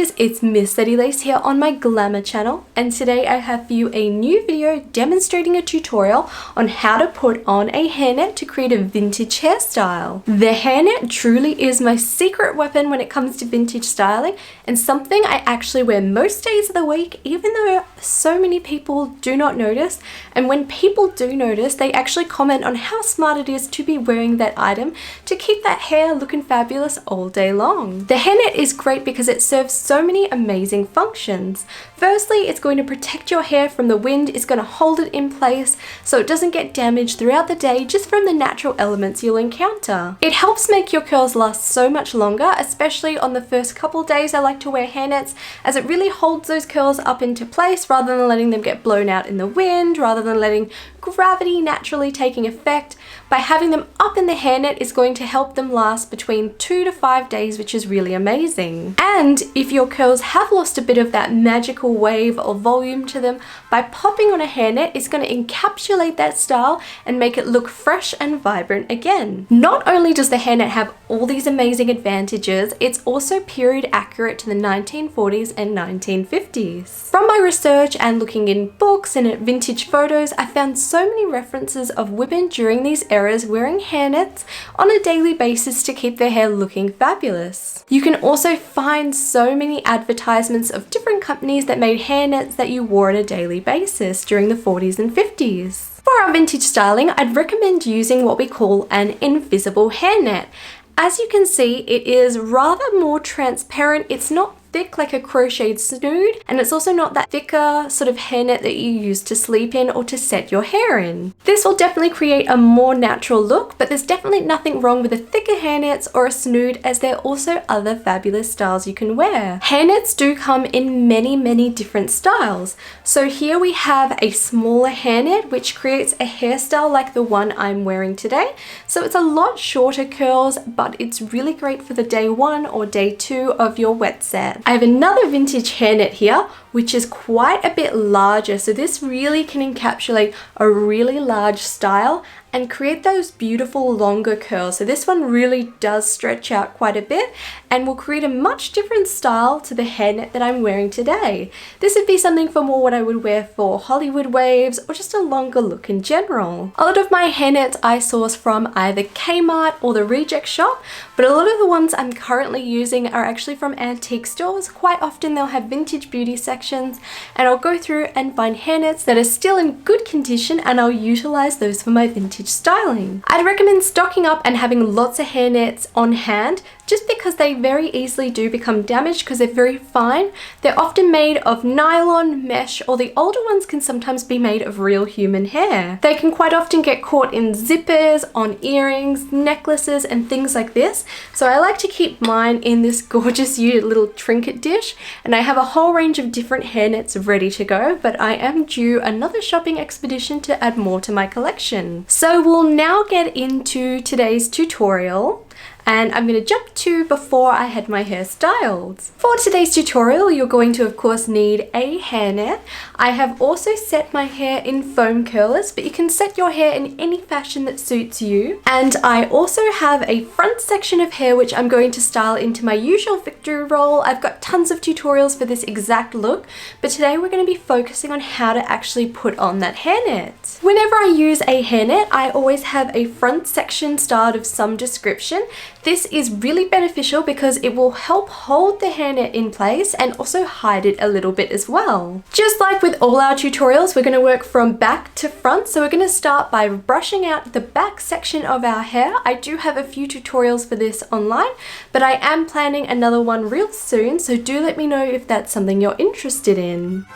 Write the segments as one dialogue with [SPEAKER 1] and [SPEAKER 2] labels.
[SPEAKER 1] beauties, it's Miss Lady Lace here on my Glamour channel, and today I have for you a new video demonstrating a tutorial on how to put on a hairnet to create a vintage hairstyle. The hairnet truly is my secret weapon when it comes to vintage styling, and something I actually wear most days of the week, even though so many people do not notice. And when people do notice, they actually comment on how smart it is to be wearing that item to keep that hair looking fabulous all day long. The hairnet is great because it serves so many amazing functions. Firstly, it's going to protect your hair from the wind. It's going to hold it in place so it doesn't get damaged throughout the day just from the natural elements you'll encounter. It helps make your curls last so much longer, especially on the first couple days I like to wear hairnets, as it really holds those curls up into place rather than letting them get blown out in the wind, rather than letting gravity naturally taking effect. By having them up in the hairnet is going to help them last between 2 to 5 days, which is really amazing. And if your curls have lost a bit of that magical wave or volume to them, by popping on a hairnet, it's going to encapsulate that style and make it look fresh and vibrant again. Not only does the hairnet have all these amazing advantages, it's also period accurate to the 1940s and 1950s. From my research and looking in books and at vintage photos, I found so many references of women during these eras wearing hairnets on a daily basis to keep their hair looking fabulous. You can also find so many advertisements of different companies that made hairnets that you wore on a daily basis during the 40s and 50s. For our vintage styling, I'd recommend using what we call an invisible hairnet. As you can see, it is rather more transparent. It's not thick like a crocheted snood, and it's also not that thicker sort of hairnet that you use to sleep in or to set your hair in. This will definitely create a more natural look, but there's definitely nothing wrong with a thicker hairnets or a snood, as there are also other fabulous styles you can wear. Hairnets do come in many different styles. So here we have a smaller hairnet which creates a hairstyle like the one I'm wearing today. So it's a lot shorter curls, but it's really great for the day 1 or day 2 of your wet set. I have another vintage hairnet here, which is quite a bit larger. So this really can encapsulate a really large style and create those beautiful longer curls. So this one really does stretch out quite a bit and will create a much different style to the hairnet that I'm wearing today. This would be something for more what I would wear for Hollywood waves or just a longer look in general. A lot of my hairnets I source from either Kmart or the Reject Shop, but a lot of the ones I'm currently using are actually from antique stores. Quite often they'll have vintage beauty sections, and I'll go through and find hairnets that are still in good condition, and I'll utilize those for my vintage styling. I'd recommend stocking up and having lots of hairnets on hand, just because they very easily do become damaged because they're very fine. They're often made of nylon, mesh, or the older ones can sometimes be made of real human hair. They can quite often get caught in zippers, on earrings, necklaces, and things like this. So I like to keep mine in this gorgeous little trinket dish, and I have a whole range of different hairnets ready to go, but I am due another shopping expedition to add more to my collection. So we'll now get into today's tutorial, and I'm going to jump to before I had my hair styled. For today's tutorial, you're going to of course need a hairnet. I have also set my hair in foam curlers, but you can set your hair in any fashion that suits you. And I also have a front section of hair which I'm going to style into my usual victory roll. I've got tons of tutorials for this exact look, but today we're going to be focusing on how to actually put on that hairnet. Whenever I use a hairnet, I always have a front section styled of some description. This is really beneficial because it will help hold the hairnet in place and also hide it a little bit as well. Just like with all our tutorials, we're going to work from back to front. So we're going to start by brushing out the back section of our hair. I do have a few tutorials for this online, but I am planning another one real soon. So do let me know if that's something you're interested in.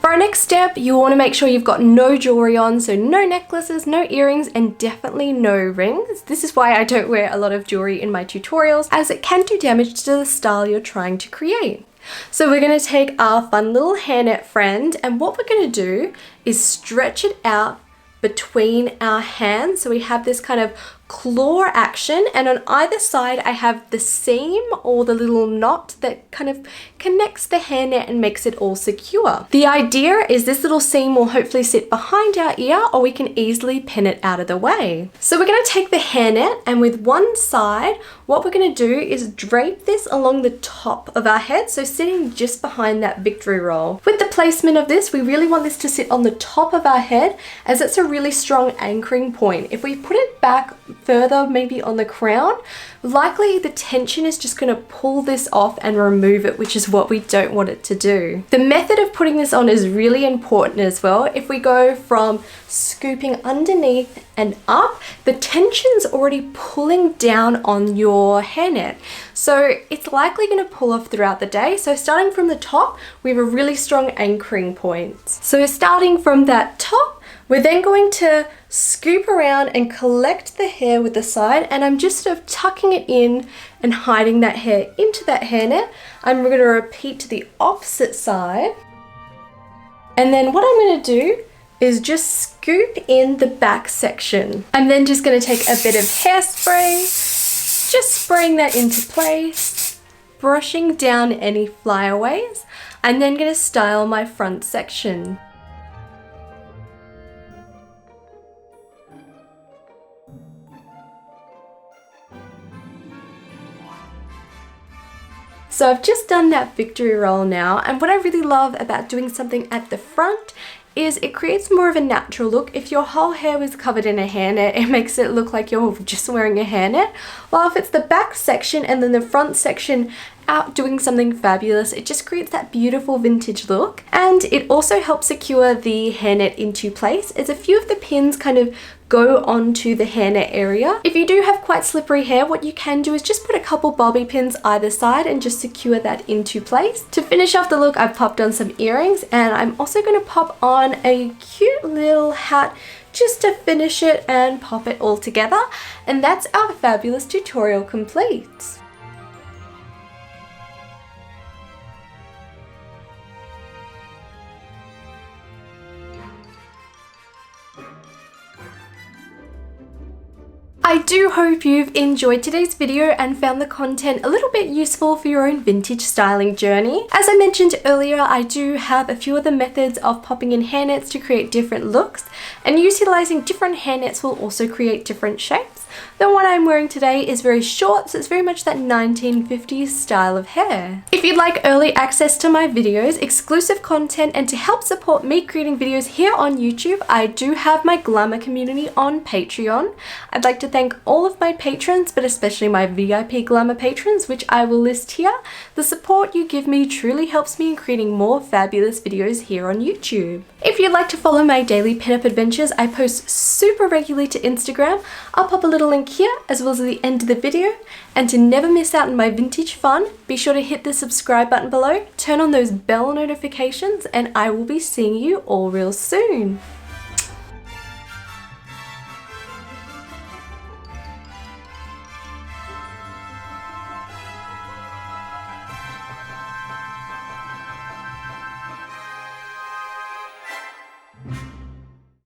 [SPEAKER 1] For our next step, you want to make sure you've got no jewelry on, so no necklaces, no earrings, and definitely no rings. This is why I don't wear a lot of jewelry in my tutorials, as it can do damage to the style you're trying to create. So we're going to take our fun little hairnet friend, and what we're going to do is stretch it out between our hands. So we have this kind of claw action, and on either side I have the seam or the little knot that kind of connects the hairnet and makes it all secure. The idea is this little seam will hopefully sit behind our ear, or we can easily pin it out of the way. So we're going to take the hairnet, and with one side what we're going to do is drape this along the top of our head, so sitting just behind that victory roll. With the placement of this, we really want this to sit on the top of our head, as it's a really strong anchoring point. If we put it back further, maybe on the crown, likely the tension is just going to pull this off and remove it, which is what we don't want it to do. The method of putting this on is really important as well. If we go from scooping underneath and up, the tension's already pulling down on your hairnet, so it's likely going to pull off throughout the day. So starting from the top, we have a really strong anchoring point. So starting from that top, we're then going to scoop around and collect the hair with the side, and I'm just sort of tucking it in and hiding that hair into that hairnet. I'm going to repeat to the opposite side, and then what I'm going to do is just scoop in the back section. I'm then just going to take a bit of hairspray, just spraying that into place, brushing down any flyaways, and then going to style my front section. So I've just done that victory roll now, and what I really love about doing something at the front is it creates more of a natural look. If your whole hair was covered in a hairnet, it makes it look like you're just wearing a hairnet. While if it's the back section and then the front section out doing something fabulous, it just creates that beautiful vintage look. And it also helps secure the hairnet into place, as a few of the pins kind of go onto the hairnet area. If you do have quite slippery hair, what you can do is just put a couple bobby pins either side and just secure that into place. To finish off the look, I've popped on some earrings, and I'm also going to pop on a cute little hat just to finish it and pop it all together. And that's our fabulous tutorial complete. I do hope you've enjoyed today's video and found the content a little bit useful for your own vintage styling journey. As I mentioned earlier, I do have a few other methods of popping in hairnets to create different looks, and utilizing different hairnets will also create different shapes. The one I'm wearing today is very short, so it's very much that 1950s style of hair. If you'd like early access to my videos, exclusive content, and to help support me creating videos here on YouTube, I do have my Glamour community on Patreon. I'd like to thank all of my patrons, but especially my VIP Glamour patrons, which I will list here. The support you give me truly helps me in creating more fabulous videos here on YouTube. If you'd like to follow my daily pinup adventures, I post super regularly to Instagram. I'll pop a little link here as well as at the end of the video. And to never miss out on my vintage fun, be sure to hit the subscribe button below, turn on those bell notifications, and I will be seeing you all real soon.